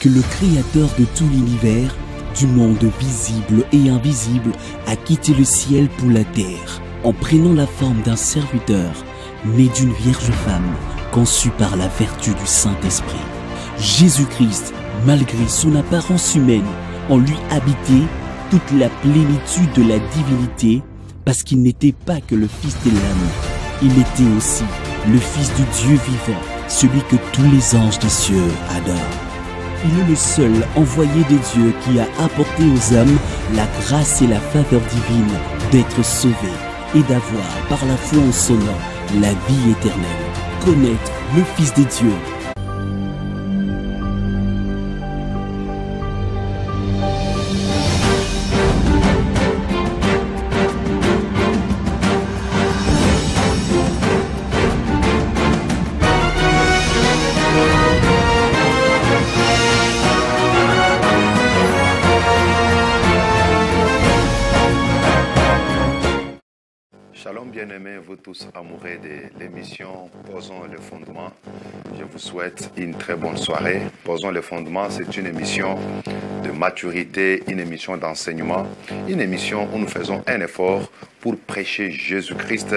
que le créateur de tout l'univers, du monde visible et invisible, a quitté le ciel pour la terre, en prenant la forme d'un serviteur, né d'une vierge femme, conçu par la vertu du Saint-Esprit. Jésus-Christ, malgré son apparence humaine, en lui habitait toute la plénitude de la divinité, parce qu'il n'était pas que le Fils de l'âme, il était aussi le Fils du Dieu vivant, celui que tous les anges des cieux adorent. Il est le seul envoyé de Dieu qui a apporté aux hommes la grâce et la faveur divine d'être sauvés et d'avoir, par la foi en son nom, la vie éternelle. Connaître le Fils de Dieu. Shalom bien-aimés, vous tous amoureux de l'émission Posons le fondement. Je vous souhaite une très bonne soirée. Posons le fondement, c'est une émission de maturité, une émission d'enseignement, une émission où nous faisons un effort pour prêcher Jésus-Christ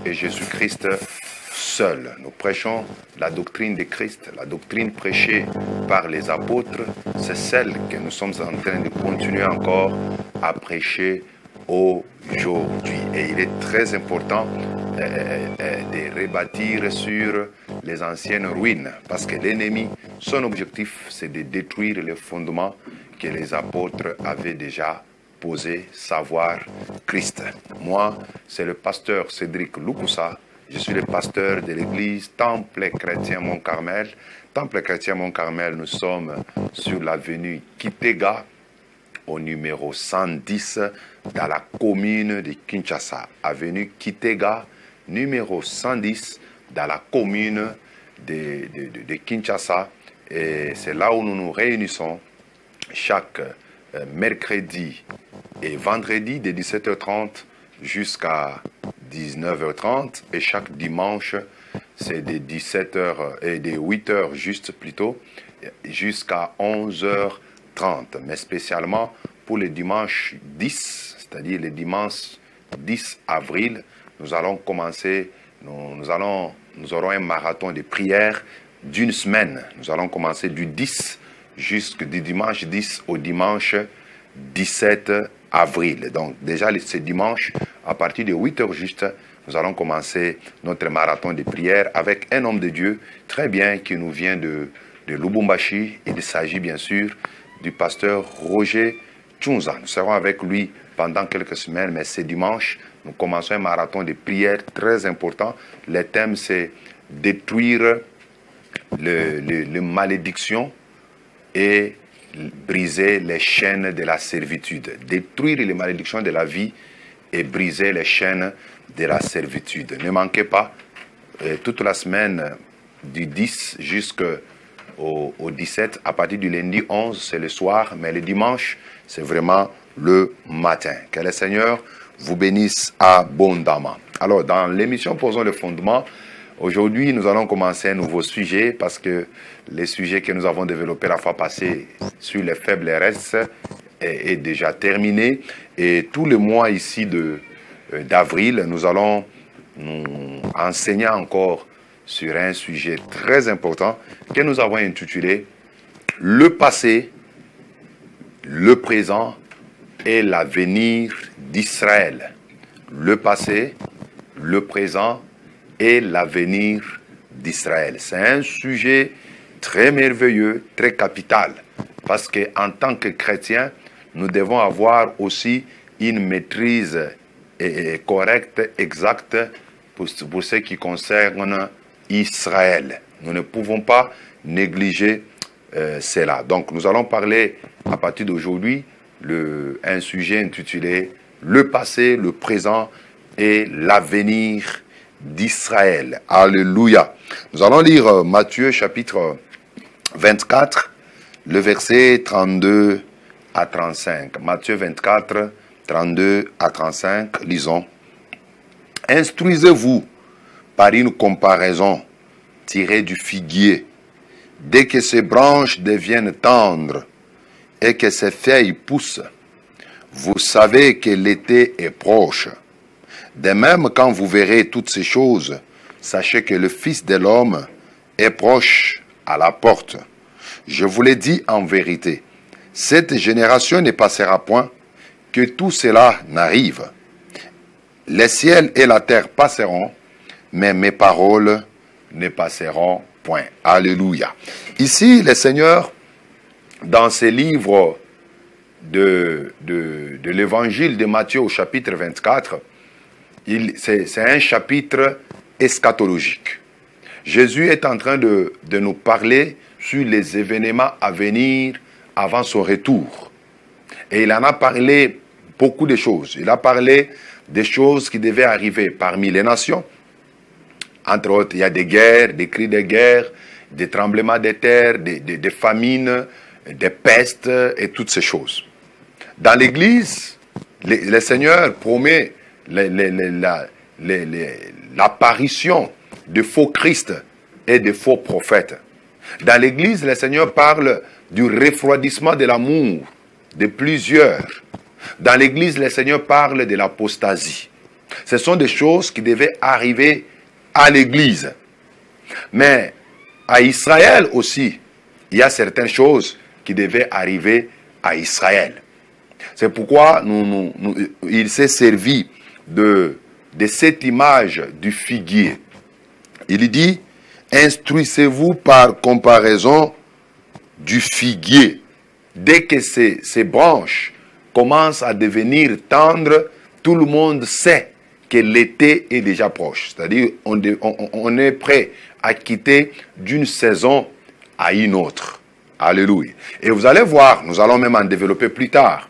et Jésus-Christ seul. Nous prêchons la doctrine de Christ, la doctrine prêchée par les apôtres. C'est celle que nous sommes en train de continuer encore à prêcher aujourd'hui. Et il est très important de rebâtir sur les anciennes ruines, parce que l'ennemi, son objectif, c'est de détruire les fondements que les apôtres avaient déjà posés, savoir Christ. Moi, c'est le pasteur Cédric Lukusa. Je suis le pasteur de l'église Temple Chrétien Mont-Carmel. Temple Chrétien Mont-Carmel, nous sommes sur l'avenue Kitega, au numéro 110, dans la commune de Kinshasa. Avenue Kitega, numéro 110, dans la commune de Kinshasa. Et c'est là où nous nous réunissons chaque mercredi et vendredi de 17h30 jusqu'à 19h30. Et chaque dimanche, c'est de 17h et de 8h juste plutôt, jusqu'à 11h30. Mais spécialement pour le dimanche 10, c'est-à-dire le dimanche 10 avril, nous allons commencer, nous aurons un marathon de prière d'une semaine. Nous allons commencer du 10 du dimanche 10 au dimanche 17 avril. Donc déjà ce dimanche, à partir de 8h juste, nous allons commencer notre marathon de prière avec un homme de Dieu très bien qui nous vient de Lubumbashi. Il s'agit bien sûr du pasteur Roger Tchunza. Nous serons avec lui pendant quelques semaines, mais ce dimanche, nous commençons un marathon de prière très important. Le thème, c'est détruire les malédictions et briser les chaînes de la servitude. Détruire les malédictions de la vie et briser les chaînes de la servitude. Ne manquez pas, toute la semaine du 10 jusqu'au 17, à partir du lundi 11, c'est le soir, mais le dimanche, c'est vraiment le matin. Que le Seigneur vous bénisse abondamment. Alors, dans l'émission Posons le fondement, aujourd'hui, nous allons commencer un nouveau sujet parce que le sujet que nous avons développé la fois passée sur les faiblesses est déjà terminé. Et tout le mois ici d'avril, nous allons nous enseigner encore sur un sujet très important que nous avons intitulé « Le passé, le présent et l'avenir d'Israël ». Le passé, le présent et l'avenir d'Israël. C'est un sujet très merveilleux, très capital, parce qu'en tant que chrétiens, nous devons avoir aussi une maîtrise correcte, exacte, pour ce qui concerne Israël. Nous ne pouvons pas négliger cela. Donc nous allons parler à partir d'aujourd'hui un sujet intitulé « Le passé, le présent et l'avenir d'Israël ». Alléluia. Nous allons lire Matthieu chapitre 24, le verset 32 à 35. Matthieu 24, 32 à 35, lisons. « Instruisez-vous par une comparaison tirée du figuier. dès que ses branches deviennent tendres et que ses feuilles poussent, vous savez que l'été est proche. De même, quand vous verrez toutes ces choses, sachez que le Fils de l'homme est proche à la porte. Je vous l'ai dit en vérité, cette génération ne passera point, que tout cela n'arrive. Les ciels et la terre passeront, mais mes paroles ne passeront point. Alléluia. Ici, le Seigneur, dans ce livre de l'évangile de Matthieu au chapitre 24, c'est un chapitre eschatologique. Jésus est en train de nous parler sur les événements à venir avant son retour. Et il en a parlé beaucoup de choses. Il a parlé des choses qui devaient arriver parmi les nations. Entre autres, il y a des guerres, des cris de guerre, des tremblements de terre, des famines, des pestes et toutes ces choses. Dans l'Église, le Seigneur promet l'apparition de faux Christ et de faux prophètes. Dans l'Église, le Seigneur parle du refroidissement de l'amour de plusieurs. Dans l'Église, le Seigneur parle de l'apostasie. Ce sont des choses qui devaient arriver à l'Église. Mais à Israël aussi, il y a certaines choses qui devaient arriver à Israël. C'est pourquoi il s'est servi de cette image du figuier. Il dit, instruisez-vous par comparaison du figuier. Dès que ces branches commencent à devenir tendres, tout le monde sait que l'été est déjà proche. C'est-à-dire on est prêt à quitter d'une saison à une autre. Alléluia. Et vous allez voir, nous allons même en développer plus tard.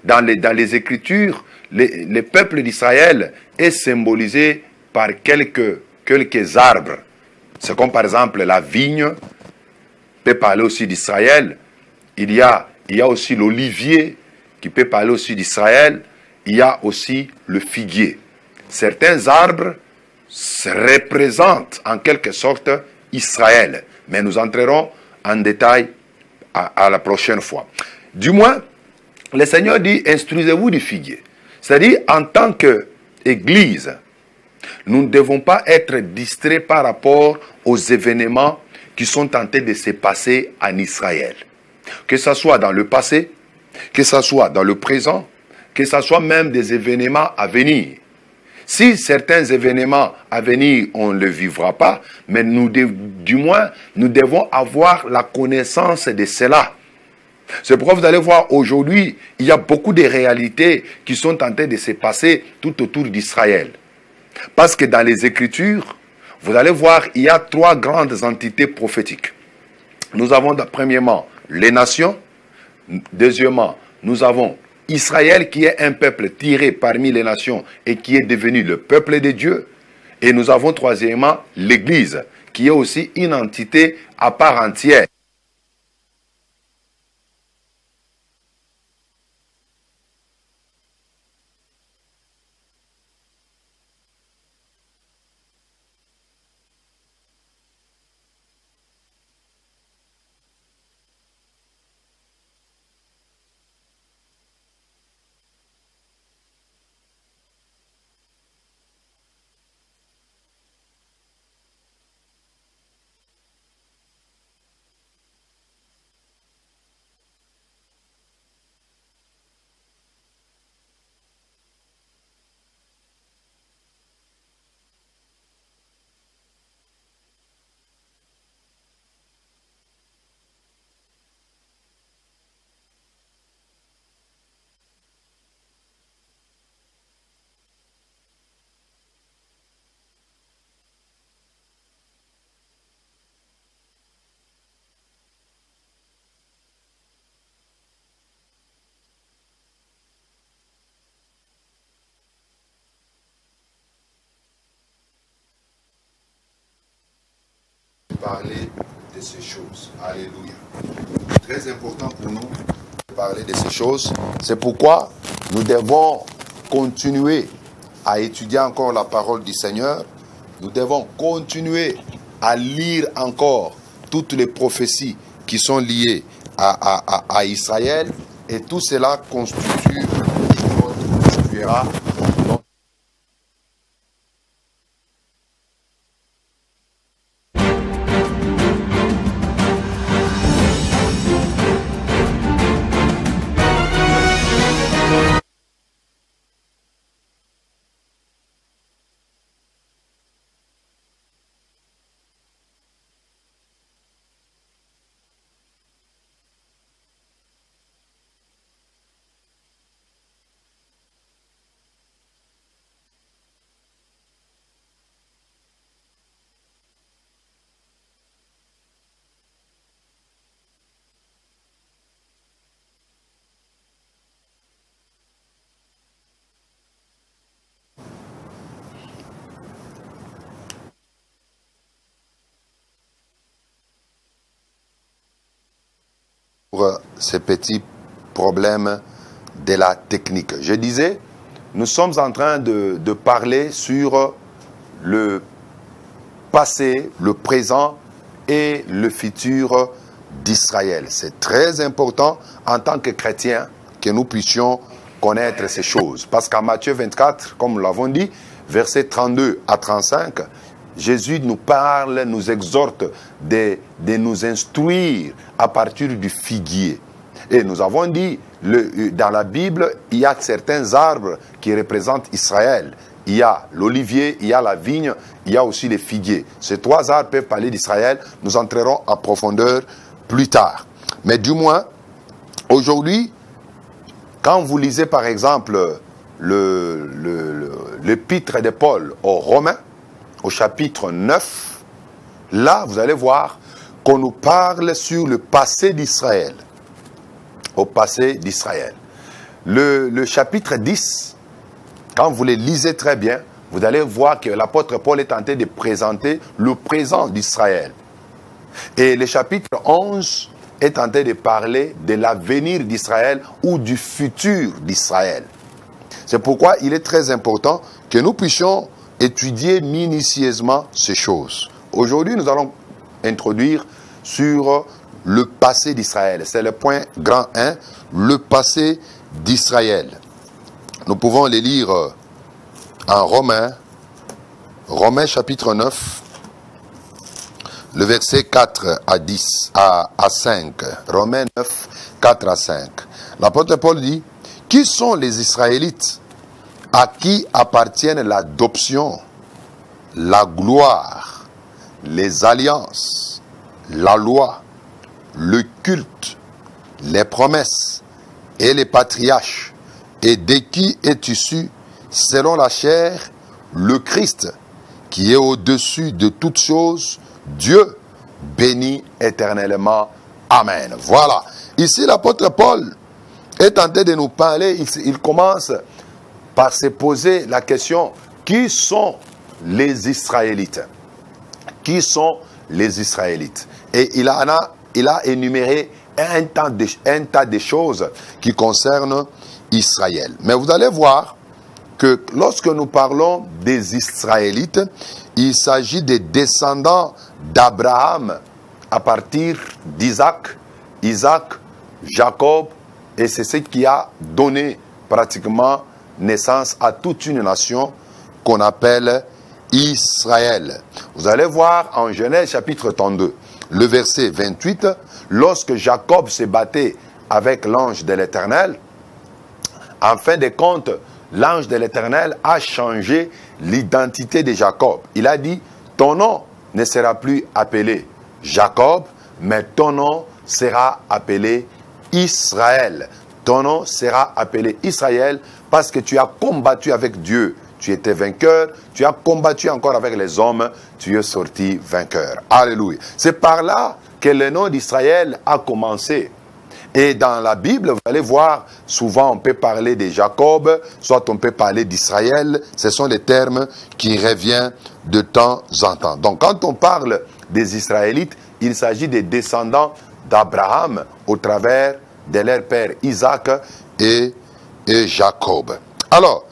Dans les Écritures, le peuple d'Israël est symbolisé par quelques arbres. C'est comme par exemple la vigne, peut parler aussi d'Israël. Il y a aussi l'olivier qui peut parler aussi d'Israël. Il y a aussi le figuier. Certains arbres représentent en quelque sorte Israël. Mais nous entrerons en détail à la prochaine fois. Du moins, le Seigneur dit, instruisez-vous du figuier. C'est-à-dire, en tant qu'Église, nous ne devons pas être distraits par rapport aux événements qui sont tentés de se passer en Israël. Que ce soit dans le passé, que ce soit dans le présent, que ce soit même des événements à venir. Si certains événements à venir, on ne les vivra pas, mais du moins, nous devons avoir la connaissance de cela. C'est pourquoi vous allez voir aujourd'hui, il y a beaucoup de réalités qui sont en train de se passer tout autour d'Israël. Parce que dans les Écritures, vous allez voir, il y a 3 grandes entités prophétiques. Nous avons premièrement les nations. Deuxièmement, nous avons Israël qui est un peuple tiré parmi les nations et qui est devenu le peuple de Dieu. Et nous avons troisièmement l'Église qui est aussi une entité à part entière. Parler de ces choses. Alléluia. Très important pour nous de parler de ces choses. C'est pourquoi nous devons continuer à étudier encore la parole du Seigneur. Nous devons continuer à lire encore toutes les prophéties qui sont liées à Israël, et tout cela constitue notre verra. Pour ces petits problèmes de la technique. Je disais, nous sommes en train de parler sur le passé, le présent et le futur d'Israël. C'est très important en tant que chrétiens que nous puissions connaître ces choses. Parce qu'en Matthieu 24, comme nous l'avons dit, versets 32 à 35, Jésus nous parle, nous exhorte de nous instruire à partir du figuier. Et nous avons dit, dans la Bible, il y a certains arbres qui représentent Israël. Il y a l'olivier, il y a la vigne, il y a aussi les figuiers. Ces trois arbres peuvent parler d'Israël. Nous entrerons en profondeur plus tard. Mais du moins, aujourd'hui, quand vous lisez par exemple l'épître de Paul aux Romains, au chapitre 9, là, vous allez voir qu'on nous parle sur le passé d'Israël. Au passé d'Israël. Le chapitre 10, quand vous les lisez très bien, vous allez voir que l'apôtre Paul est tenté de présenter le présent d'Israël. Et le chapitre 11 est tenté de parler de l'avenir d'Israël ou du futur d'Israël. C'est pourquoi il est très important que nous puissions étudier minutieusement ces choses. Aujourd'hui, nous allons introduire sur le passé d'Israël. C'est le point grand 1, le passé d'Israël. Nous pouvons les lire en Romains chapitre 9, le verset 4 à 5. Romains 9, 4 à 5. L'apôtre Paul dit, « Qui sont les Israélites à qui appartiennent l'adoption, la gloire, les alliances, la loi, le culte, les promesses et les patriarches, et de qui est issu, selon la chair, le Christ, qui est au-dessus de toutes choses, Dieu, béni éternellement. Amen. » Voilà. Ici, l'apôtre Paul est tenté de nous parler. Il commence par se poser la question, qui sont les Israélites? Qui sont les Israélites? Et il a énuméré un tas de choses qui concernent Israël. Mais vous allez voir que lorsque nous parlons des Israélites, il s'agit des descendants d'Abraham à partir d'Isaac, Jacob, et c'est ce qui a donné pratiquement naissance à toute une nation qu'on appelle Israël. Vous allez voir en Genèse chapitre 32, le verset 28, lorsque Jacob se battait avec l'ange de l'Éternel, en fin de compte, l'ange de l'Éternel a changé l'identité de Jacob. Il a dit, ton nom ne sera plus appelé Jacob, mais ton nom sera appelé Israël. Ton nom sera appelé Israël parce que tu as combattu avec Dieu. Tu étais vainqueur, tu as combattu encore avec les hommes, tu es sorti vainqueur. Alléluia. C'est par là que le nom d'Israël a commencé. Et dans la Bible, vous allez voir, souvent on peut parler de Jacob, soit on peut parler d'Israël. Ce sont les termes qui reviennent de temps en temps. Donc quand on parle des Israélites, il s'agit des descendants d'Abraham au travers de leur père Isaac et Jacob. Alors,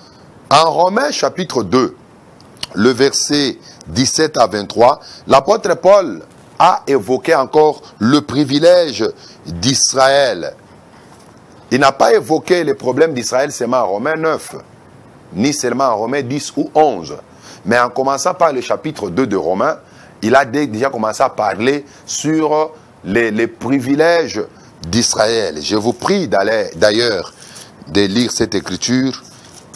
en Romains chapitre 2, le verset 17 à 23, l'apôtre Paul a évoqué encore le privilège d'Israël. Il n'a pas évoqué les problèmes d'Israël seulement en Romains 9, ni seulement en Romains 10 ou 11. Mais en commençant par le chapitre 2 de Romains, il a déjà commencé à parler sur les privilèges d'Israël. Je vous prie d'ailleurs de lire cette écriture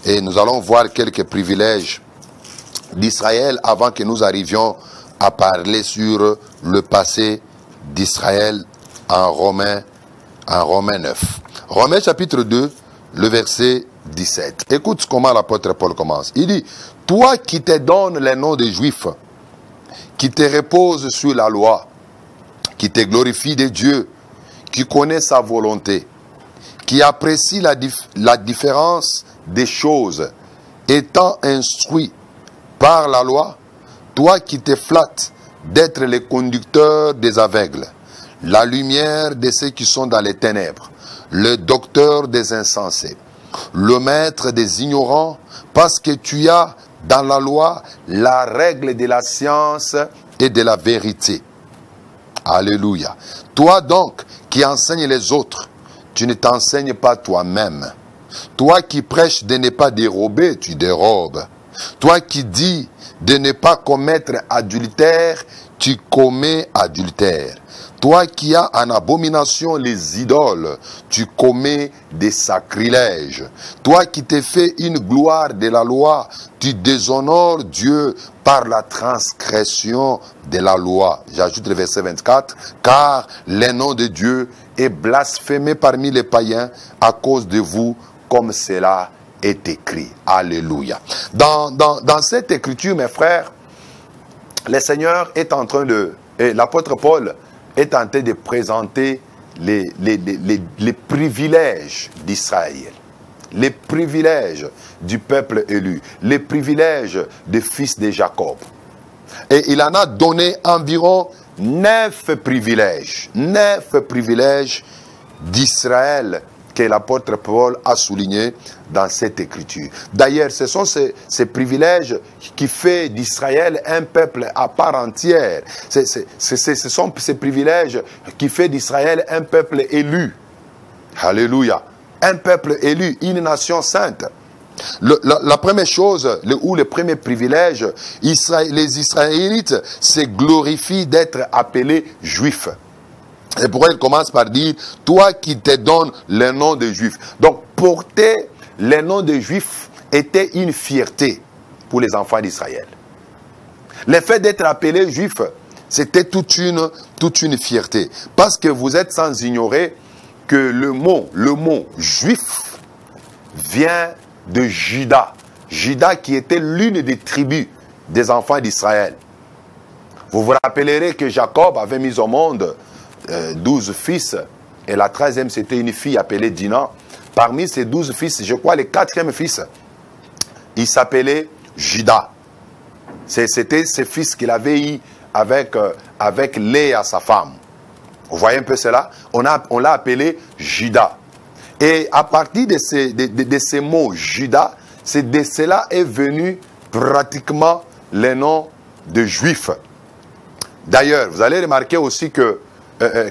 et nous allons voir quelques privilèges d'Israël avant que nous arrivions à parler sur le passé d'Israël en Romains 9. Romains chapitre 2, le verset 17. Écoute comment l'apôtre Paul commence. Il dit, « Toi qui te donnes les noms des Juifs, qui te reposes sur la loi, qui te glorifie de Dieu, qui connaît sa volonté, qui apprécie la différence des choses, étant instruit par la loi, toi qui te flattes d'être le conducteur des aveugles, la lumière de ceux qui sont dans les ténèbres, le docteur des insensés, le maître des ignorants, parce que tu as dans la loi la règle de la science et de la vérité. » Alléluia. Toi donc qui enseignes les autres, tu ne t'enseignes pas toi-même. Toi qui prêches de ne pas dérober, tu dérobes. Toi qui dis de ne pas commettre adultère, tu commets adultère. Toi qui as en abomination les idoles, tu commets des sacrilèges. Toi qui te fais une gloire de la loi, tu déshonores Dieu par la transgression de la loi. J'ajoute le verset 24. Car le nom de Dieu est blasphémé parmi les païens à cause de vous, comme cela est écrit. Alléluia. Dans cette écriture, mes frères, le Seigneur est en train de... L'apôtre Paul est en train de présenter les privilèges d'Israël, les privilèges du peuple élu, les privilèges des fils de Jacob. Et il en a donné environ 9 privilèges d'Israël que l'apôtre Paul a souligné dans cette écriture. D'ailleurs, ce sont ces privilèges qui font d'Israël un peuple à part entière. Ce sont ces privilèges qui font d'Israël un peuple élu. Alléluia. Un peuple élu, une nation sainte. La première chose, ou le premier privilège, les Israélites se glorifient d'être appelés juifs. Et pourquoi il commence par dire, toi qui te donnes le nom de juif. Donc, porter le nom de juif était une fierté pour les enfants d'Israël. Le fait d'être appelé juif, c'était toute une fierté. Parce que vous êtes sans ignorer que le mot juif vient de Juda. Juda qui était l'une des tribus des enfants d'Israël. Vous vous rappellerez que Jacob avait mis au monde 12 fils, et la 13e c'était une fille appelée Dina. Parmi ces 12 fils, je crois le 4e fils, il s'appelait Juda. C'était ce fils qu'il avait eu avec Léa, sa femme. Vous voyez un peu cela? On l'a appelé Juda. Et à partir de ces mots Juda, c'est de cela est venu pratiquement le nom de juif. D'ailleurs, vous allez remarquer aussi que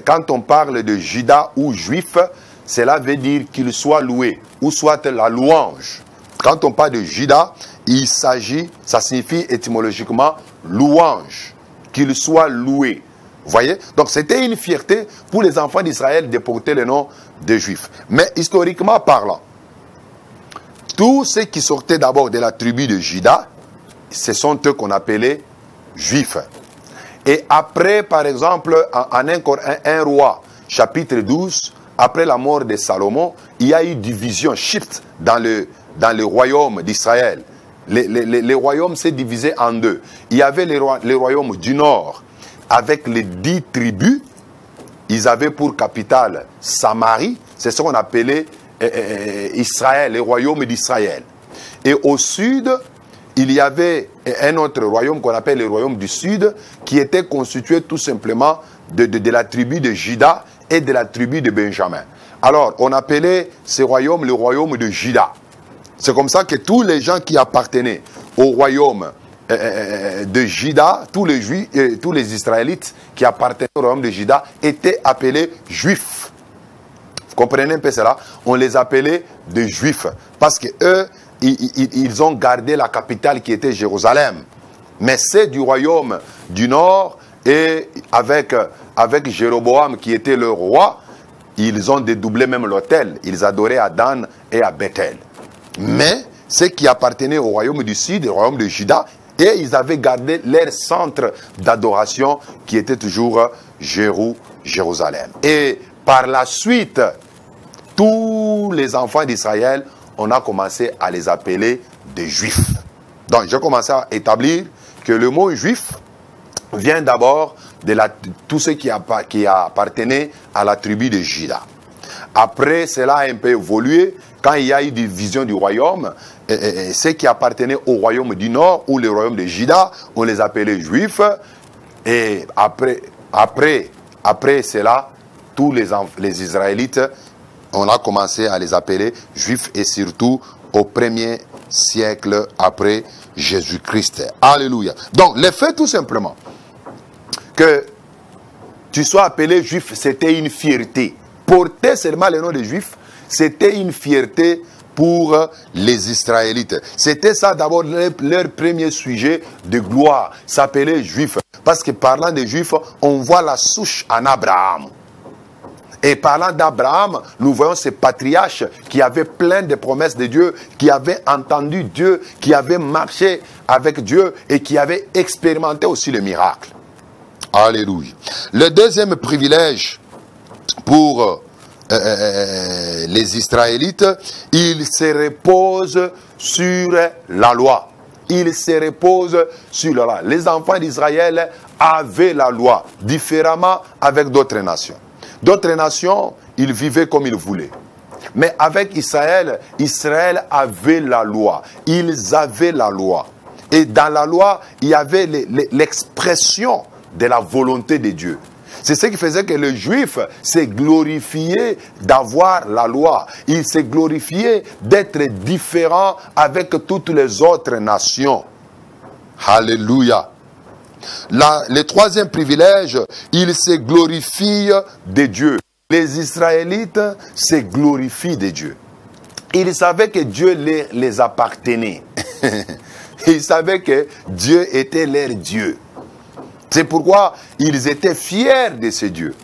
quand on parle de Juda ou juif, cela veut dire qu'il soit loué, ou soit la louange. Quand on parle de Juda, il s'agit, ça signifie étymologiquement louange, qu'il soit loué. Vous voyez? Donc c'était une fierté pour les enfants d'Israël de porter le nom de juifs. Mais historiquement parlant, tous ceux qui sortaient d'abord de la tribu de Juda, ce sont eux qu'on appelait juifs. Et après, par exemple, en 1 roi, chapitre 12, après la mort de Salomon, il y a eu division, shift dans le royaume d'Israël. Les royaumes s'est divisé en deux. Il y avait les royaumes du nord, avec les 10 tribus. Ils avaient pour capitale Samarie, c'est ce qu'on appelait Israël, le royaume d'Israël. Et au sud, il y avait un autre royaume qu'on appelle le royaume du sud, qui était constitué tout simplement de la tribu de Juda et de la tribu de Benjamin. Alors, on appelait ce royaume le royaume de Juda. C'est comme ça que tous les gens qui appartenaient au royaume de Juda, tous les Juifs, tous les Israélites qui appartenaient au royaume de Juda étaient appelés Juifs. Vous comprenez un peu cela? On les appelait des Juifs parce que eux, ils ont gardé la capitale qui était Jérusalem. Mais c'est du royaume du nord et avec Jéroboam qui était le roi, ils ont dédoublé même l'autel. Ils adoraient à Dan et à Bethel. Mais ceux qui appartenaient au royaume du sud, au royaume de Juda, et ils avaient gardé leur centre d'adoration qui était toujours Jérusalem. Et par la suite, tous les enfants d'Israël, on a commencé à les appeler des Juifs. Donc, j'ai commencé à établir que le mot Juif vient d'abord de tout ce qui appartenait à la tribu de Juda. Après, cela a un peu évolué. Quand il y a eu une division du royaume, ceux qui appartenaient au royaume du nord ou le royaume de Juda, on les appelait Juifs. Et après cela, tous les Israélites, on a commencé à les appeler Juifs et surtout au 1er siècle après Jésus-Christ. Alléluia. Donc, le fait tout simplement que tu sois appelé Juif, c'était une fierté. Porter seulement le nom de Juif, c'était une fierté pour les Israélites. C'était ça d'abord leur premier sujet de gloire, s'appeler Juif. Parce que parlant de Juifs, on voit la souche en Abraham. Et parlant d'Abraham, nous voyons ces patriarches qui avaient plein de promesses de Dieu, qui avaient entendu Dieu, qui avaient marché avec Dieu et qui avaient expérimenté aussi le miracle. Alléluia. Le deuxième privilège pour les Israélites, ils se reposent sur la loi. Ils se reposent sur la loi. Les enfants d'Israël avaient la loi, différemment avec d'autres nations. D'autres nations, ils vivaient comme ils voulaient. Mais avec Israël, Israël avait la loi. Ils avaient la loi. Et dans la loi, il y avait l'expression de la volonté de Dieu. C'est ce qui faisait que le juif s'est glorifié d'avoir la loi. Il s'est glorifié d'être différent avec toutes les autres nations. Alléluia. Le troisième privilège, il se glorifie de Dieu. Les Israélites se glorifient de Dieu. Ils savaient que Dieu les appartenait. Ils savaient que Dieu était leur Dieu. C'est pourquoi ils étaient fiers de ce Dieu.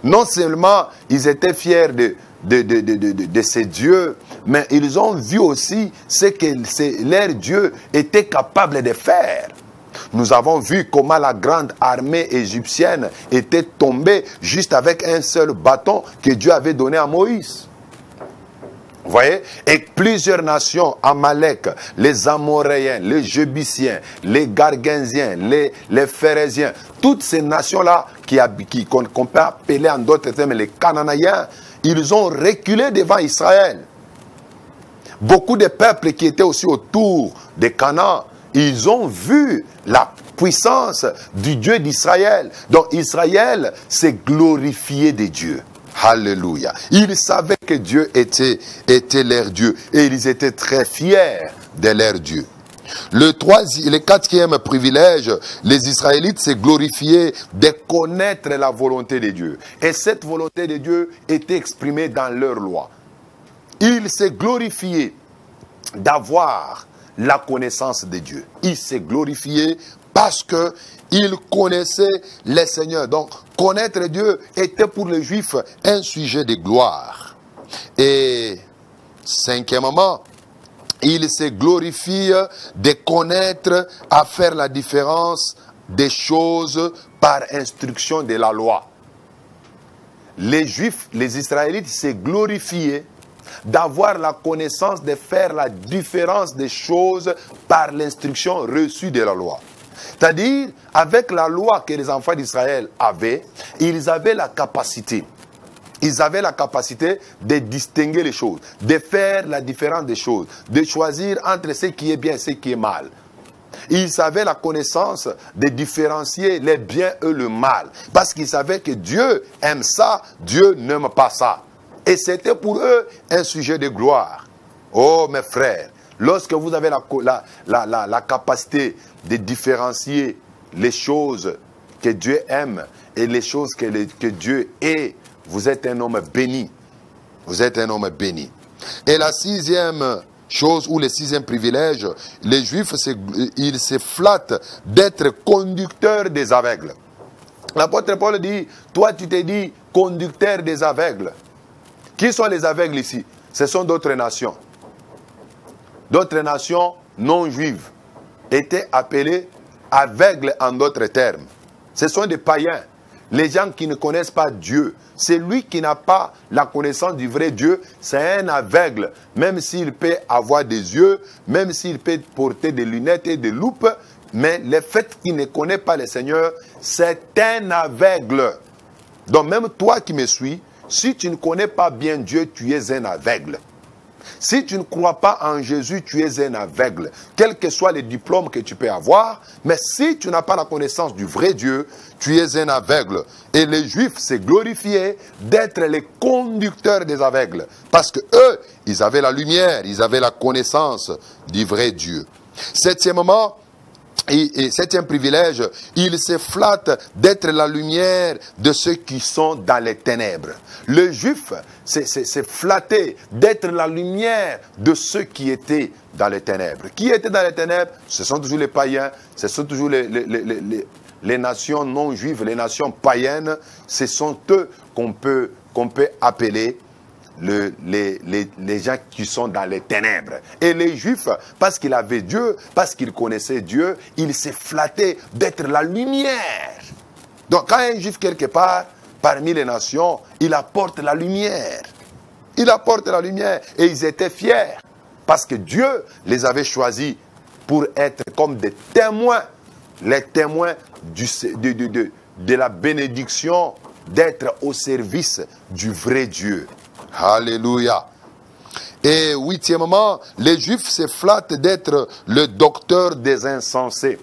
Non seulement ils étaient fiers de ces dieux, mais ils ont vu aussi ce que leur Dieu était capable de faire. Nous avons vu comment la grande armée égyptienne était tombée juste avec un seul bâton que Dieu avait donné à Moïse. Vous voyez? Et plusieurs nations, Amalek, les Amoréens, les Jébusiens, les Gargensiens, les Phérésiens, toutes ces nations-là qu'on peut appeler en d'autres termes les Cananéens, ils ont reculé devant Israël. Beaucoup de peuples qui étaient aussi autour de Canaan, ils ont vu la puissance du Dieu d'Israël. Donc Israël s'est glorifié de Dieu. Alléluia. Ils savaient que Dieu était leur Dieu. Et ils étaient très fiers de leur Dieu. Le quatrième privilège, les Israélites se glorifiaient de connaître la volonté de Dieu. Et cette volonté de Dieu était exprimée dans leur loi. Ils se glorifiaient d'avoir la connaissance de Dieu. Ils se glorifiaient parce qu'ils connaissaient le Seigneur. Donc, connaître Dieu était pour les Juifs un sujet de gloire. Et cinquièmement, ils se glorifient de connaître, à faire la différence des choses par instruction de la loi. Les Juifs, les Israélites se glorifiaient d'avoir la connaissance de faire la différence des choses par l'instruction reçue de la loi. C'est-à-dire, avec la loi que les enfants d'Israël avaient, ils avaient la capacité. Ils avaient la capacité de distinguer les choses, de faire la différence des choses, de choisir entre ce qui est bien et ce qui est mal. Ils avaient la connaissance de différencier les biens et le mal. Parce qu'ils savaient que Dieu aime ça, Dieu n'aime pas ça. Et c'était pour eux un sujet de gloire. Oh mes frères, Lorsque vous avez la capacité de différencier les choses que Dieu aime et les choses que Dieu est, vous êtes un homme béni. Vous êtes un homme béni. Et la sixième chose, ou le sixième privilège, les Juifs, ils se flattent d'être conducteurs des aveugles. L'apôtre Paul dit, toi tu t'es dit conducteur des aveugles. Qui sont les aveugles ici? Ce sont d'autres nations. D'autres nations non juives étaient appelées aveugles en d'autres termes. Ce sont des païens, les gens qui ne connaissent pas Dieu. C'est lui qui n'a pas la connaissance du vrai Dieu, c'est un aveugle. Même s'il peut avoir des yeux, même s'il peut porter des lunettes et des loupes, mais le fait qu'il ne connaît pas le Seigneur, c'est un aveugle. Donc même toi qui me suis, si tu ne connais pas bien Dieu, tu es un aveugle. Si tu ne crois pas en Jésus, tu es un aveugle. Quels que soient les diplômes que tu peux avoir, mais si tu n'as pas la connaissance du vrai Dieu, tu es un aveugle. Et les Juifs s'est glorifié d'être les conducteurs des aveugles. Parce que eux, ils avaient la lumière, ils avaient la connaissance du vrai Dieu. Septièmement, et septième privilège, il se flatte d'être la lumière de ceux qui sont dans les ténèbres. Le juif s'est flatté d'être la lumière de ceux qui étaient dans les ténèbres. Qui étaient dans les ténèbres? Ce sont toujours les païens, ce sont toujours les nations non juives, les nations païennes. Ce sont eux qu'on peut appeler les gens qui sont dans les ténèbres. Et les Juifs, parce qu'ils avaient Dieu, parce qu'ils connaissaient Dieu, ils s'est flatté d'être la lumière. Donc quand un Juif quelque part, parmi les nations, il apporte la lumière. Il apporte la lumière. Et ils étaient fiers. Parce que Dieu les avait choisis pour être comme des témoins. Les témoins de la bénédiction, d'être au service du vrai Dieu. Alléluia. Et huitièmement, les Juifs se flattent d'être le docteur des insensés.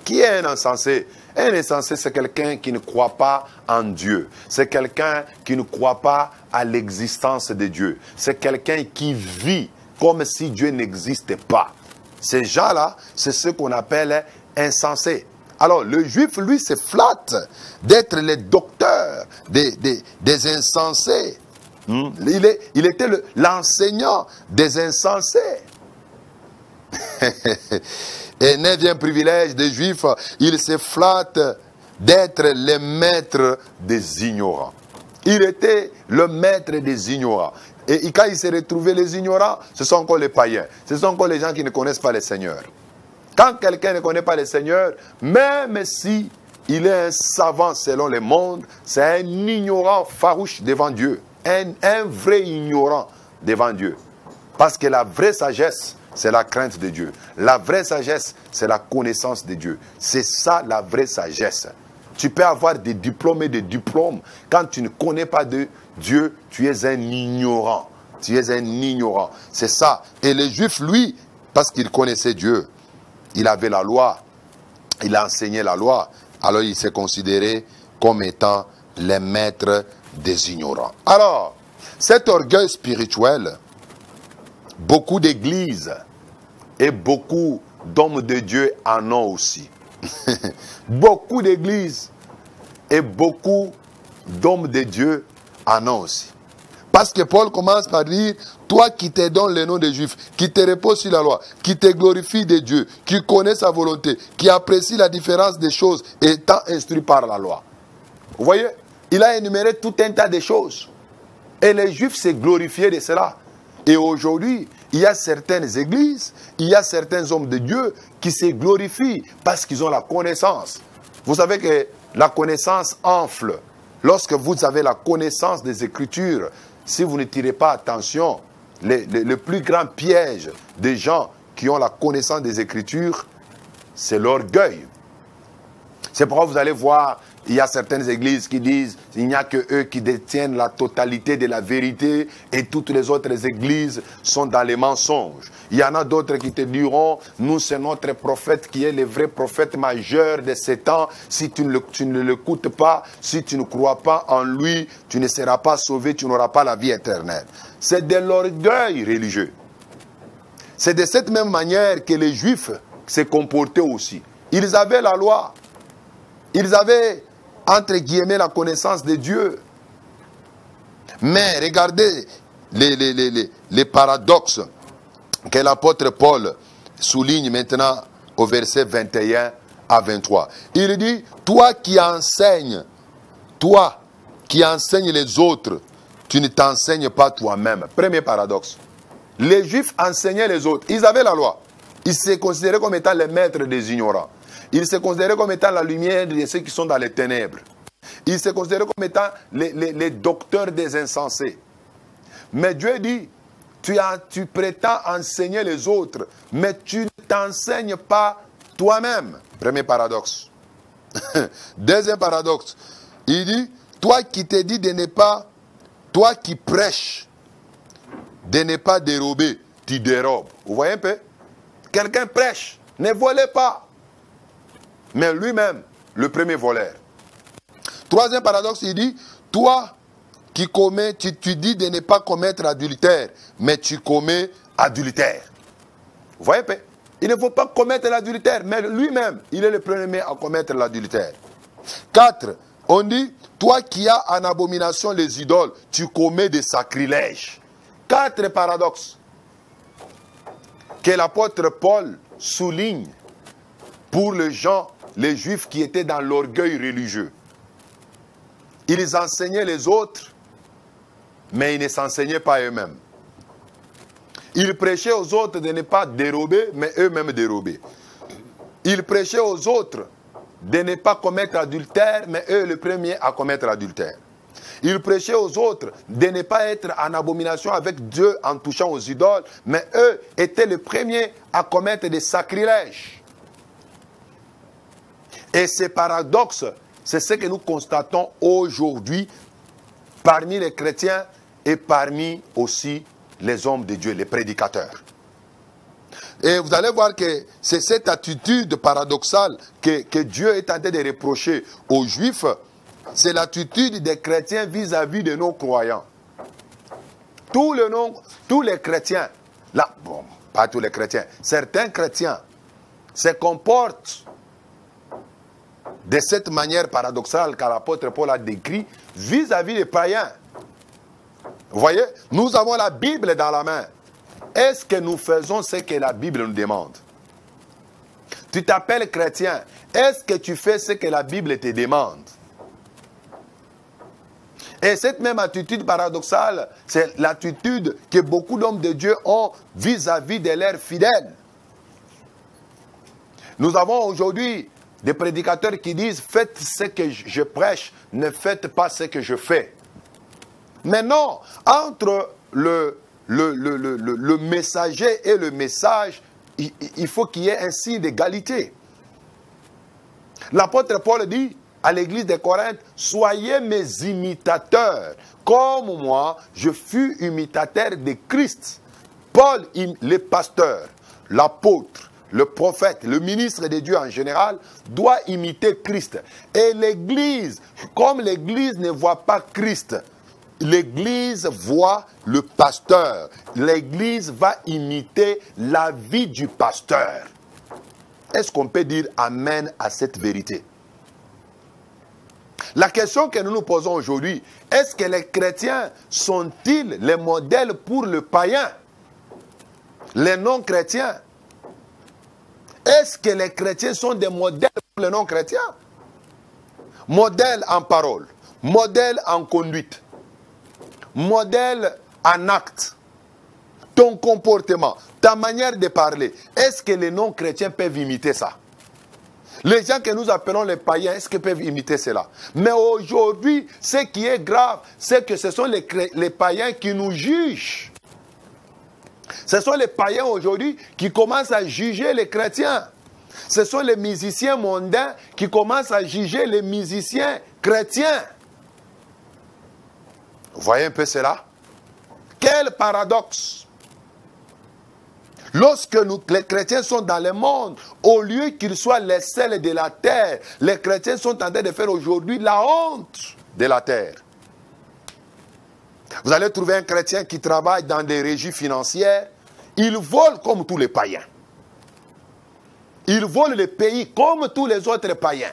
Qui est un insensé? Un insensé, c'est quelqu'un qui ne croit pas en Dieu. C'est quelqu'un qui ne croit pas à l'existence de Dieu. C'est quelqu'un qui vit comme si Dieu n'existait pas. Ces gens-là, c'est ce qu'on appelle insensés. Alors, le Juif, lui, se flatte d'être le docteur des insensés. Il était l'enseignant des insensés. Et neuvième privilège des Juifs, il se flatte d'être le maître des ignorants. Il était le maître des ignorants. Et quand il s'est retrouvé les ignorants, ce sont encore les païens. Ce sont encore les gens qui ne connaissent pas le Seigneur. Quand quelqu'un ne connaît pas le Seigneur, même si il est un savant selon le monde, c'est un ignorant farouche devant Dieu. Un vrai ignorant devant Dieu. Parce que la vraie sagesse, c'est la crainte de Dieu. La vraie sagesse, c'est la connaissance de Dieu. C'est ça la vraie sagesse. Tu peux avoir des diplômes et des diplômes. Quand tu ne connais pas de Dieu, tu es un ignorant. Tu es un ignorant. C'est ça. Et le Juif, lui, parce qu'il connaissait Dieu, il avait la loi, il a enseigné la loi, alors il s'est considéré comme étant le maître des ignorants. Alors, cet orgueil spirituel, beaucoup d'églises et beaucoup d'hommes de Dieu en ont aussi. Beaucoup d'églises et beaucoup d'hommes de Dieu en ont aussi. Parce que Paul commence par dire, toi qui te donnes le nom des Juifs, qui te repose sur la loi, qui te glorifie de Dieu, qui connaît sa volonté, qui apprécie la différence des choses, étant instruit par la loi. Vous voyez? Il a énuméré tout un tas de choses. Et les Juifs s'est glorifié de cela. Et aujourd'hui, il y a certaines églises, il y a certains hommes de Dieu qui se glorifient parce qu'ils ont la connaissance. Vous savez que la connaissance enfle. Lorsque vous avez la connaissance des Écritures, si vous ne tirez pas attention, le plus grand piège des gens qui ont la connaissance des Écritures, c'est l'orgueil. C'est pourquoi vous allez voir, il y a certaines églises qui disent il n'y a que eux qui détiennent la totalité de la vérité et toutes les autres églises sont dans les mensonges. Il y en a d'autres qui te diront nous c'est notre prophète qui est le vrai prophète majeur de ces temps. Si tu ne l'écoutes pas, si tu ne crois pas en lui, tu ne seras pas sauvé, tu n'auras pas la vie éternelle. C'est de l'orgueil religieux. C'est de cette même manière que les Juifs se comportaient aussi. Ils avaient la loi. Ils avaient, entre guillemets, la connaissance de Dieu. Mais regardez les paradoxes que l'apôtre Paul souligne maintenant au verset 21 à 23. Il dit, toi qui enseignes les autres, tu ne t'enseignes pas toi-même. Premier paradoxe. Les Juifs enseignaient les autres. Ils avaient la loi. Ils se considéraient comme étant les maîtres des ignorants. Ils se considéraient comme étant la lumière de ceux qui sont dans les ténèbres. Ils se considéraient comme étant les docteurs des insensés. Mais Dieu dit, tu prétends enseigner les autres, mais tu ne t'enseignes pas toi-même. Premier paradoxe. Deuxième paradoxe. Il dit, toi qui te dis de ne pas, toi qui prêches, de ne pas dérober, tu dérobes. Vous voyez un peu? Quelqu'un prêche, ne volez pas. Mais lui-même, le premier voleur. Troisième paradoxe, il dit, toi qui commets, tu dis de ne pas commettre adultère, mais tu commets adultère. Vous voyez un peu? Il ne faut pas commettre l'adultère, mais lui-même, il est le premier à commettre l'adultère. 4. On dit, toi qui as en abomination les idoles, tu commets des sacrilèges. 4 paradoxes que l'apôtre Paul souligne pour les gens, les Juifs qui étaient dans l'orgueil religieux. Ils enseignaient les autres, mais ils ne s'enseignaient pas eux-mêmes. Ils prêchaient aux autres de ne pas dérober, mais eux-mêmes dérobaient. Ils prêchaient aux autres de ne pas commettre adultère, mais eux le premier à commettre adultère. Ils prêchaient aux autres de ne pas être en abomination avec Dieu en touchant aux idoles, mais eux étaient les premiers à commettre des sacrilèges. Et ces paradoxes, c'est ce que nous constatons aujourd'hui parmi les chrétiens et parmi aussi les hommes de Dieu, les prédicateurs. Et vous allez voir que c'est cette attitude paradoxale que Dieu est en train de reprocher aux Juifs. C'est l'attitude des chrétiens vis-à-vis de nos croyants. Tous les chrétiens, là, bon, pas tous les chrétiens, certains chrétiens se comportent de cette manière paradoxale que l'apôtre Paul a décrit vis-à-vis des païens. Vous voyez, nous avons la Bible dans la main. Est-ce que nous faisons ce que la Bible nous demande? Tu t'appelles chrétien. Est-ce que tu fais ce que la Bible te demande? Et cette même attitude paradoxale, c'est l'attitude que beaucoup d'hommes de Dieu ont vis-à-vis de leurs fidèles. Nous avons aujourd'hui des prédicateurs qui disent « Faites ce que je prêche, ne faites pas ce que je fais ». Mais non, entre le messager et le message, il faut qu'il y ait un signe d'égalité. L'apôtre Paul dit à l'église de Corinthe, soyez mes imitateurs, comme moi, je fus imitateur de Christ. Paul, le pasteur, l'apôtre, le prophète, le ministre de Dieu en général, doit imiter Christ. Et l'église, comme l'église ne voit pas Christ, l'église voit le pasteur. L'église va imiter la vie du pasteur. Est-ce qu'on peut dire amen à cette vérité? La question que nous nous posons aujourd'hui, est-ce que les chrétiens sont-ils les modèles pour le païen? Les non-chrétiens? Est-ce que les chrétiens sont des modèles pour les non-chrétiens? Modèle en parole, modèle en conduite, modèle en acte, ton comportement, ta manière de parler. Est-ce que les non-chrétiens peuvent imiter ça? Les gens que nous appelons les païens, est-ce qu'ils peuvent imiter cela? Mais aujourd'hui, ce qui est grave, c'est que ce sont les païens qui nous jugent. Ce sont les païens aujourd'hui qui commencent à juger les chrétiens. Ce sont les musiciens mondains qui commencent à juger les musiciens chrétiens. Vous voyez un peu cela? Quel paradoxe! Lorsque les chrétiens sont dans le monde, au lieu qu'ils soient les sels de la terre, les chrétiens sont en train de faire aujourd'hui la honte de la terre. Vous allez trouver un chrétien qui travaille dans des régies financières, Ils volent comme tous les païens. Ils volent les pays comme tous les autres païens.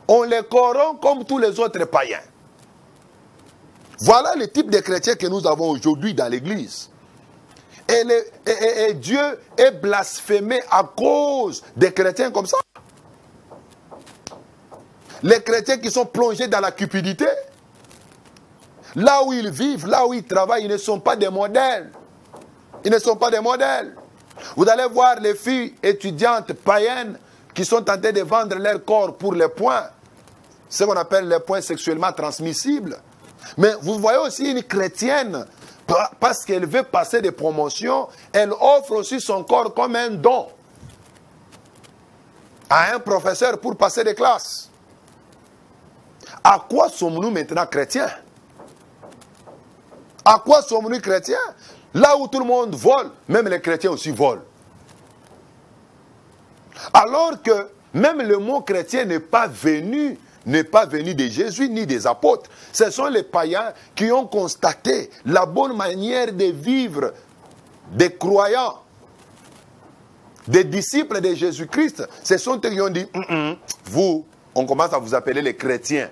On les corrompt comme tous les autres païens. Voilà le type de chrétiens que nous avons aujourd'hui dans l'église. Et Dieu est blasphémé à cause des chrétiens comme ça. Les chrétiens qui sont plongés dans la cupidité, là où ils vivent, là où ils travaillent, ils ne sont pas des modèles. Ils ne sont pas des modèles. Vous allez voir les filles étudiantes païennes qui sont tentées de vendre leur corps pour les points. Ce qu'on appelle les points sexuellement transmissibles. Mais vous voyez aussi une chrétienne, parce qu'elle veut passer des promotions, elle offre aussi son corps comme un don à un professeur pour passer des classes. À quoi sommes-nous maintenant chrétiens? À quoi sommes-nous chrétiens? Là où tout le monde vole, même les chrétiens aussi volent. Alors que même le mot chrétien n'est pas venu de Jésus ni des apôtres. Ce sont les païens qui ont constaté la bonne manière de vivre des croyants, des disciples de Jésus-Christ. Ce sont eux qui ont dit, vous, on commence à vous appeler les chrétiens.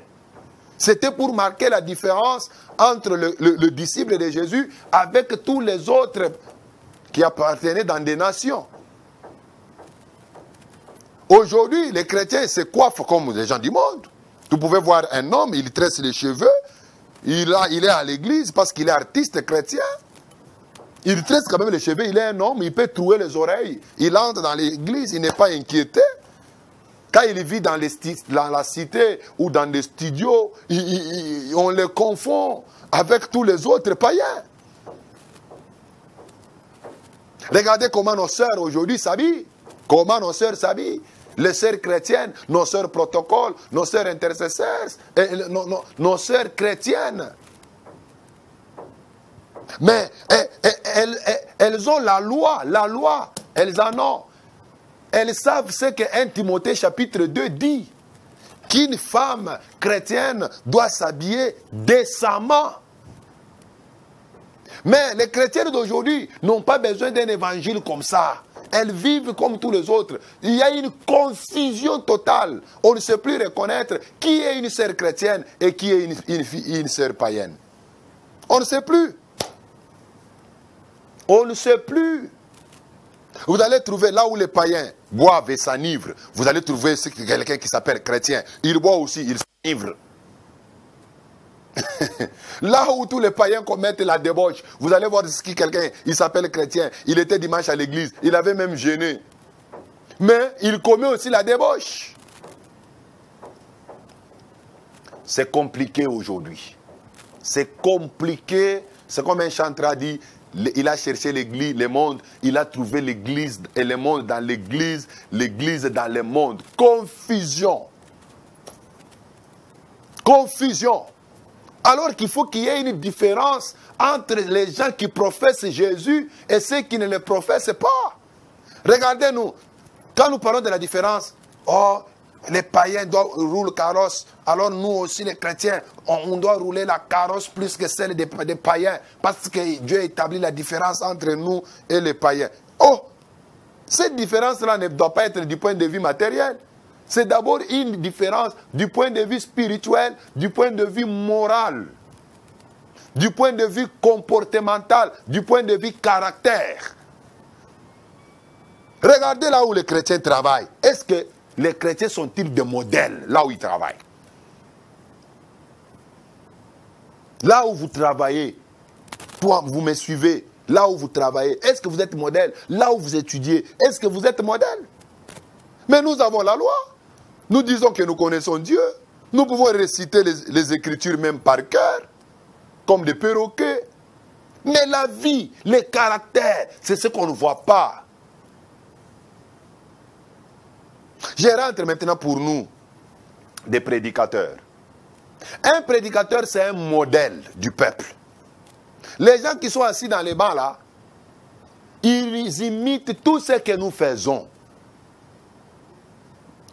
C'était pour marquer la différence entre le disciple de Jésus avec tous les autres qui appartenaient dans des nations. Aujourd'hui, les chrétiens se coiffent comme les gens du monde. Vous pouvez voir un homme, il tresse les cheveux, il est à l'église parce qu'il est artiste chrétien. Il tresse quand même les cheveux, il est un homme, il peut trouer les oreilles. Il entre dans l'église, il n'est pas inquiété. Quand il vit dans la cité ou dans des studios, on le confond avec tous les autres païens. Regardez comment nos sœurs aujourd'hui s'habillent. Comment nos sœurs s'habillent. Les sœurs chrétiennes, nos sœurs protocoles, nos sœurs intercesseurs, nos sœurs chrétiennes. Mais elles ont la loi, elles en ont. Elles savent ce que 1 Timothée chapitre 2 dit. Qu'une femme chrétienne doit s'habiller décemment. Mais les chrétiennes d'aujourd'hui n'ont pas besoin d'un évangile comme ça. Elles vivent comme tous les autres. Il y a une confusion totale. On ne sait plus reconnaître qui est une sœur chrétienne et qui est une sœur païenne. On ne sait plus. On ne sait plus. Vous allez trouver là où les païens boivent et s'enivrent. Vous allez trouver quelqu'un qui s'appelle chrétien. Il boit aussi, il s'enivre. Là où tous les païens commettent la débauche, vous allez voir quelqu'un, il s'appelle chrétien. Il était dimanche à l'église, il avait même jeûné. Mais il commet aussi la débauche. C'est compliqué aujourd'hui. C'est compliqué. C'est comme un chanteur dit. Il a cherché l'église, le monde, il a trouvé l'église et le monde dans l'église dans le monde. Confusion. Confusion. Alors qu'il faut qu'il y ait une différence entre les gens qui professent Jésus et ceux qui ne le professent pas. Regardez-nous, quand nous parlons de la différence, oh, les païens doivent rouler carrosse, alors nous aussi les chrétiens, on doit rouler la carrosse plus que celle des païens, parce que Dieu a établi la différence entre nous et les païens. Oh, cette différence-là ne doit pas être du point de vue matériel. C'est d'abord une différence du point de vue spirituel, du point de vue moral, du point de vue comportemental, du point de vue caractère. Regardez là où les chrétiens travaillent. Est-ce que les chrétiens sont-ils des modèles là où ils travaillent? Là où vous travaillez, toi, vous me suivez, là où vous travaillez, est-ce que vous êtes modèle? Là où vous étudiez, est-ce que vous êtes modèle? Mais nous avons la loi. Nous disons que nous connaissons Dieu. Nous pouvons réciter les Écritures même par cœur, comme des perroquets. Mais la vie, les caractères, c'est ce qu'on ne voit pas. Je rentre maintenant pour nous des prédicateurs. Un prédicateur, c'est un modèle du peuple. Les gens qui sont assis dans les bancs là, ils imitent tout ce que nous faisons.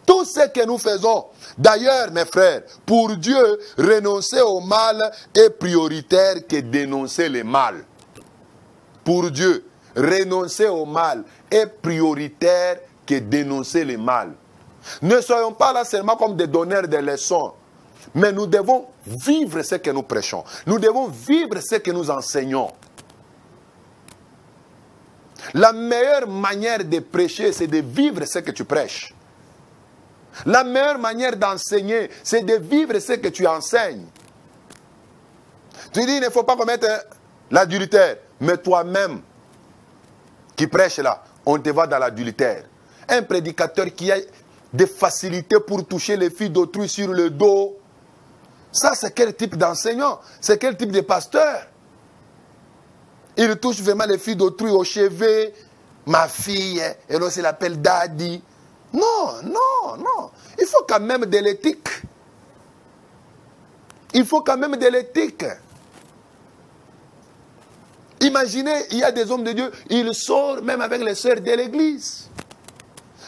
Tout ce que nous faisons. D'ailleurs, mes frères, pour Dieu, renoncer au mal est prioritaire que dénoncer le mal. Pour Dieu, renoncer au mal est prioritaire que dénoncer le mal. Ne soyons pas là seulement comme des donneurs de leçons, mais nous devons vivre ce que nous prêchons. Nous devons vivre ce que nous enseignons. La meilleure manière de prêcher, c'est de vivre ce que tu prêches. La meilleure manière d'enseigner, c'est de vivre ce que tu enseignes. Tu dis, il ne faut pas commettre l'adultère, mais toi-même qui prêches là, on te va dans l'adultère. Un prédicateur qui a des facilités pour toucher les filles d'autrui sur le dos, ça c'est quel type d'enseignant? C'est quel type de pasteur? Il touche vraiment les filles d'autrui au chevet. Ma fille, elle aussi l'appelle daddy. Non, non, non. Il faut quand même de l'éthique. Il faut quand même de l'éthique. Imaginez, il y a des hommes de Dieu, ils sortent même avec les sœurs de l'église.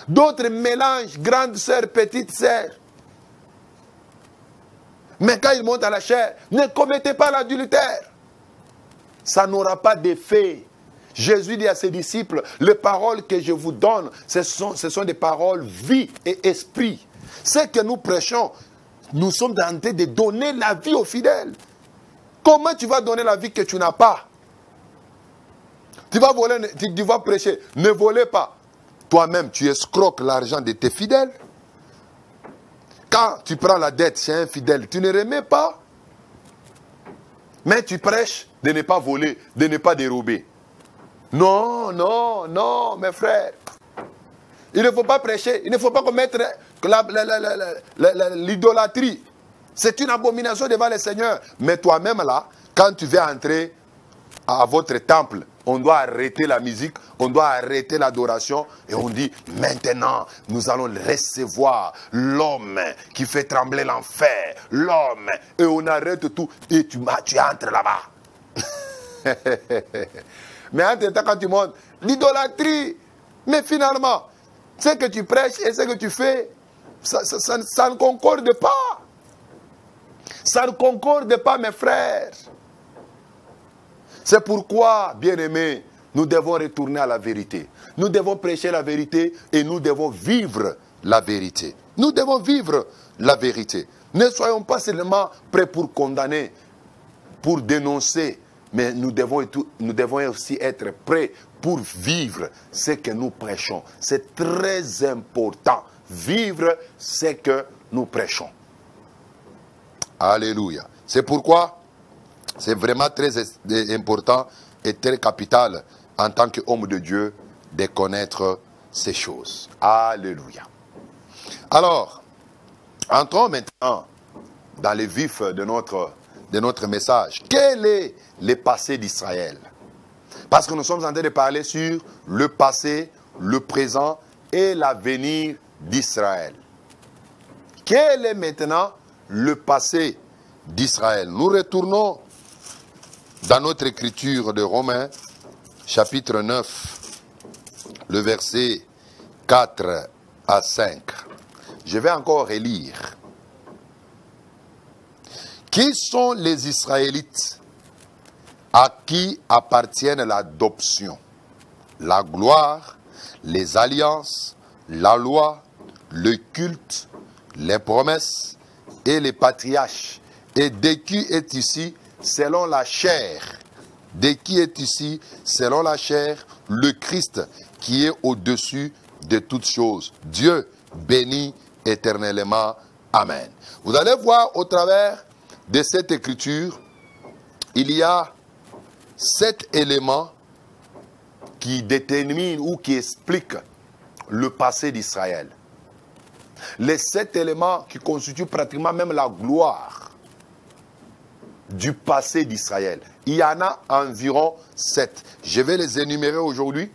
D'autres mélangent grande sœur, petite sœur. Mais quand ils montent à la chair, ne commettez pas l'adultère. Ça n'aura pas d'effet. Jésus dit à ses disciples, les paroles que je vous donne, ce sont des paroles vie et esprit. Ce que nous prêchons, nous sommes en train de donner la vie aux fidèles. Comment tu vas donner la vie que tu n'as pas? Tu vas voler, tu vas prêcher, ne volez pas. Toi-même, tu escroques l'argent de tes fidèles. Quand tu prends la dette chez un fidèle, tu ne remets pas. Mais tu prêches de ne pas voler, de ne pas dérober. Non, non, non, mes frères. Il ne faut pas prêcher, il ne faut pas commettre l'idolâtrie. C'est une abomination devant le Seigneur. Mais toi-même là, quand tu vas entrer à votre temple, on doit arrêter la musique, on doit arrêter l'adoration et on dit maintenant nous allons recevoir l'homme qui fait trembler l'enfer, l'homme, et on arrête tout et tu entres là-bas. Mais en temps quand tu montes, l'idolâtrie, mais finalement, ce que tu prêches et ce que tu fais, ça ne concorde pas. Ça ne concorde pas, mes frères. C'est pourquoi, bien-aimés, nous devons retourner à la vérité. Nous devons prêcher la vérité et nous devons vivre la vérité. Nous devons vivre la vérité. Ne soyons pas seulement prêts pour condamner, pour dénoncer, mais nous devons aussi être prêts pour vivre ce que nous prêchons. C'est très important. Vivre ce que nous prêchons. Alléluia. C'est pourquoi c'est vraiment très important et très capital en tant qu'homme de Dieu de connaître ces choses. Alléluia. Alors, entrons maintenant dans le vif de notre message. Quel est le passé d'Israël? Parce que nous sommes en train de parler sur le passé, le présent et l'avenir d'Israël. Quel est maintenant le passé d'Israël? Nous retournons dans notre écriture de Romains, chapitre 9, le verset 4 à 5. Je vais encore relire. Qui sont les Israélites à qui appartiennent l'adoption, la gloire, les alliances, la loi, le culte, les promesses et les patriarches, et de qui est ici, selon la chair, de qui est ici, selon la chair, le Christ, qui est au-dessus de toutes choses. Dieu béni éternellement. Amen. Vous allez voir au travers de cette écriture, il y a 7 éléments qui déterminent ou qui expliquent le passé d'Israël. Les 7 éléments qui constituent pratiquement même la gloire du passé d'Israël. Il y en a environ 7. Je vais les énumérer aujourd'hui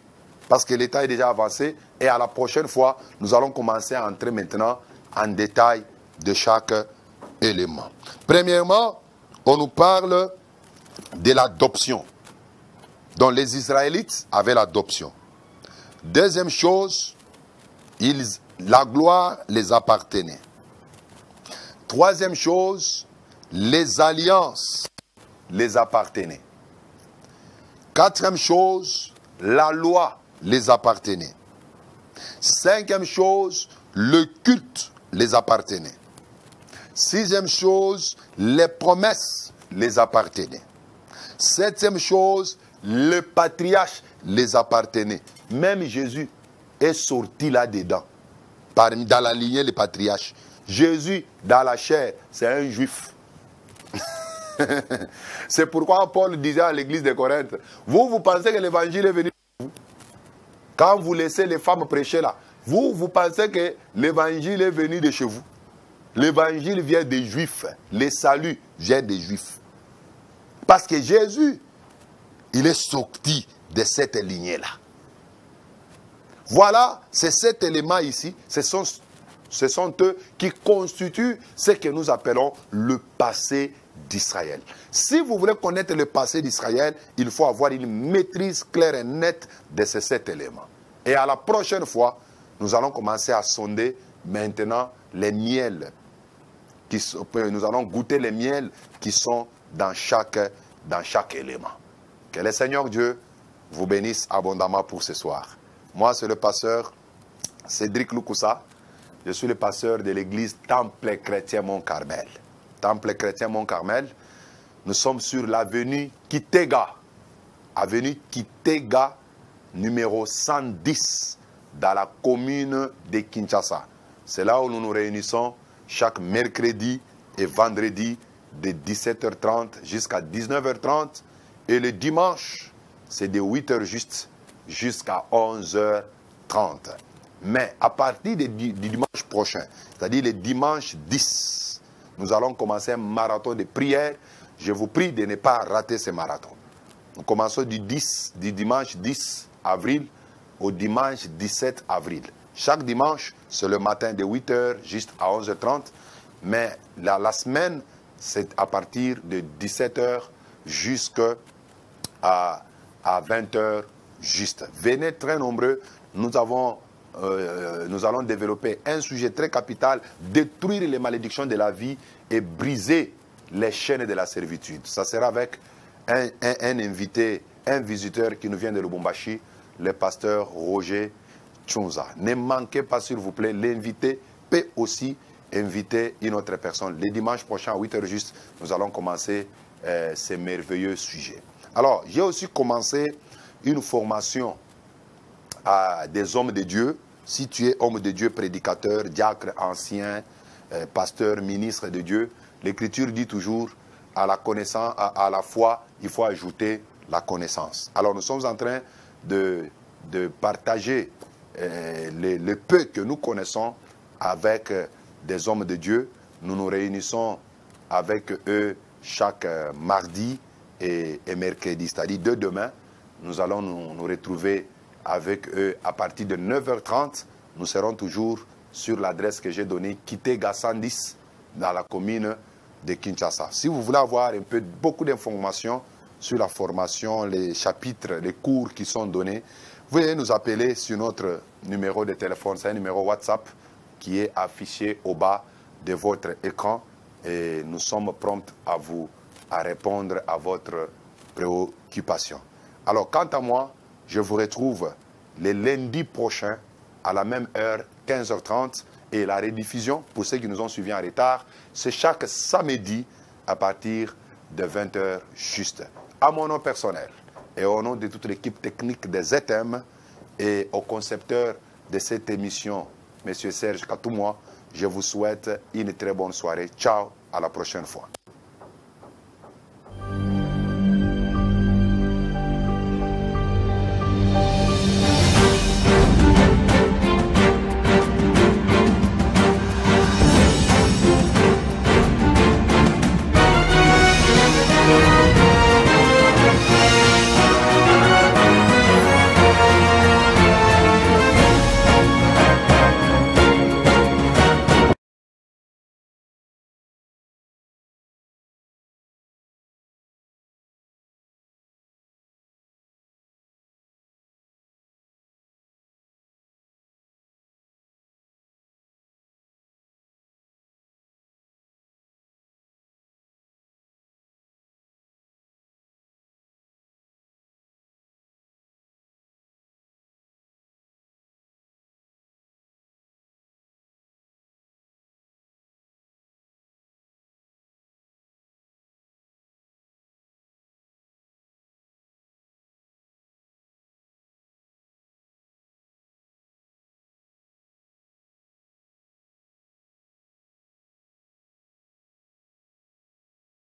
parce que l'état est déjà avancé et à la prochaine fois, nous allons commencer à entrer maintenant en détail de chaque élément. Premièrement, on nous parle de l'adoption. Donc les Israélites avaient l'adoption. Deuxième chose, la gloire les appartenait. Troisième chose, les alliances les appartenaient. Quatrième chose, la loi les appartenait. Cinquième chose, le culte les appartenait. Sixième chose, les promesses les appartenaient. Septième chose, le patriarche les appartenait. Même Jésus est sorti là-dedans, dans la lignée des patriarches. Jésus, dans la chair, c'est un juif. C'est pourquoi Paul disait à l'église de Corinthe, vous pensez que l'évangile est venu de vous? Quand vous laissez les femmes prêcher là, vous pensez que l'évangile est venu de chez vous? L'évangile vient des juifs. Le salut vient des juifs. Parce que Jésus, il est sorti de cette lignée-là. Voilà, c'est cet élément ici, ce sont eux qui constituent ce que nous appelons le passé d'Israël. Si vous voulez connaître le passé d'Israël, il faut avoir une maîtrise claire et nette de ces 7 éléments. Et à la prochaine fois, nous allons commencer à sonder maintenant les miels. Nous allons goûter les miels qui sont dans chaque élément. Que le Seigneur Dieu vous bénisse abondamment pour ce soir. Moi, c'est le pasteur Cédric Lukusa. Je suis le pasteur de l'église Temple Chrétien Mont-Carmel. Temple Chrétien Mont-Carmel, nous sommes sur l'avenue Kitega. Avenue Kitega, numéro 110, dans la commune de Kinshasa. C'est là où nous nous réunissons chaque mercredi et vendredi de 17h30 jusqu'à 19h30. Et le dimanche, c'est de 8h juste jusqu'à 11h30. Mais à partir du dimanche prochain, c'est-à-dire le dimanche 10, nous allons commencer un marathon de prière. Je vous prie de ne pas rater ce marathon. Nous commençons du dimanche 10 avril au dimanche 17 avril. Chaque dimanche, c'est le matin de 8h juste à 11h30. Mais la semaine, c'est à partir de 17h jusqu'à 20h juste. Venez très nombreux. Nous allons développer un sujet très capital, détruire les malédictions de la vie et briser les chaînes de la servitude. Ça sera avec un invité, un visiteur qui nous vient de Lubumbashi, le pasteur Roger Tchunza. Ne manquez pas, s'il vous plaît, l'invité peut aussi inviter une autre personne. Le dimanche prochain à 8h juste, nous allons commencer ces merveilleux sujets. Alors, j'ai aussi commencé une formation à des hommes de Dieu. Si tu es homme de Dieu, prédicateur, diacre, ancien, pasteur, ministre de Dieu, l'Écriture dit toujours, à la connaissance, à la foi, il faut ajouter la connaissance. Alors, nous sommes en train de partager le peu que nous connaissons avec des hommes de Dieu. Nous nous réunissons avec eux chaque mardi et mercredi, c'est-à-dire de demain. Nous allons nous retrouver avec eux à partir de 9h30. Nous serons toujours sur l'adresse que j'ai donnée, Kitega 110, dans la commune de Kinshasa. Si vous voulez avoir beaucoup d'informations sur la formation, les chapitres, les cours qui sont donnés, vous pouvez nous appeler sur notre numéro de téléphone. C'est un numéro WhatsApp qui est affiché au bas de votre écran. Et nous sommes prompts à répondre à votre préoccupation. Alors, quant à moi, je vous retrouve le lundi prochain à la même heure, 15h30. Et la rediffusion, pour ceux qui nous ont suivis en retard, c'est chaque samedi à partir de 20h juste. À mon nom personnel et au nom de toute l'équipe technique des ZM et au concepteur de cette émission, M. Serge Katoumoua, je vous souhaite une très bonne soirée. Ciao, à la prochaine fois.